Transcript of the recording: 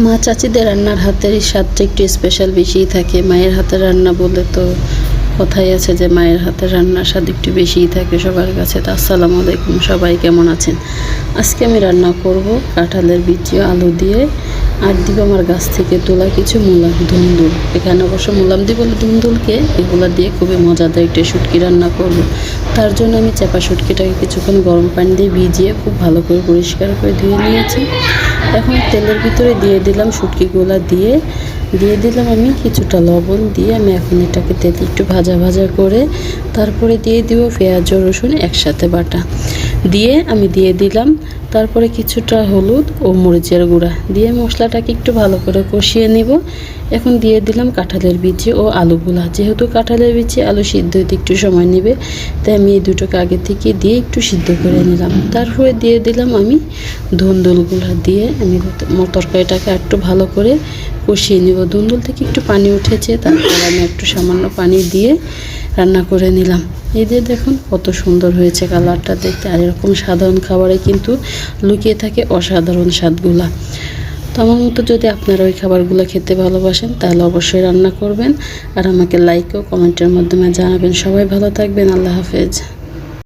মা চাচিদের রান্নার হাতের স্বাদটা একটু স্পেশাল বেশিই থাকে। মায়ের হাতের রান্না বলে তো কথাই আছে যে মায়ের হাতের রান্নার স্বাদ একটু বেশিই থাকে সবার কাছে। তো আসসালামু আলাইকুম, সবাই কেমন আছেন? আজকে আমি রান্না করব কাঁঠালের বিচি আলু দিয়ে, আর দিব আমার গাছ থেকে তোলা কিছু মূলা ধুন্দুল। এখানে অবশ্য মুলাম দিয়ে বলে ধুন্দুলকে, এগুলা দিয়ে খুবই মজাদার একটা শুটকি রান্না করব। তার জন্য আমি চাপা শুটকিটাকে কিছুক্ষণ গরম পানি দিয়ে ভিজিয়ে খুব ভালো করে পরিষ্কার করে ধুয়ে নিয়েছি। এখন তেলের ভিতরে দিয়ে দিলাম শুটকিগুলা, দিয়ে দিলাম আমি কিছুটা লবণ, দিয়ে আমি এখন এটাকে তেলে একটু ভাজা ভাজা করে তারপরে দিয়ে দিব পেঁয়াজ ও রসুন একসাথে বাটা, দিয়ে আমি দিয়ে দিলাম তারপরে কিছুটা হলুদ ও মরিচের গুঁড়া, দিয়ে মশলাটাকে একটু ভালো করে কষিয়ে নিব। এখন দিয়ে দিলাম কাঁঠালের বিচি ও আলুগুলা। যেহেতু কাঁঠালের বিচি আলু সিদ্ধ হতে একটু সময় নেবে, তাই আমি এই দুটোকে আগে থেকে দিয়ে একটু সিদ্ধ করে নিলাম। তারপরে দিয়ে দিলাম আমি ধুন্দুলগুলা, দিয়ে আমি তরকারিটাকে একটু ভালো করে কষিয়ে নিব। ধুন্দুল থেকে একটু পানি উঠেছে, তারপর আমি একটু সামান্য পানি দিয়ে রান্না করে নিলাম। এই যে দেখুন কত সুন্দর হয়েছে কালারটা দেখতে। আর এরকম সাধারণ খাবারে কিন্তু লুকিয়ে থাকে অসাধারণ স্বাদগুলা। তো আমার মতো যদি আপনারা ওই খাবারগুলো খেতে ভালোবাসেন তাহলে অবশ্যই রান্না করবেন, আর আমাকে লাইক ও কমেন্টের মাধ্যমে জানাবেন। সবাই ভালো থাকবেন, আল্লাহ হাফেজ।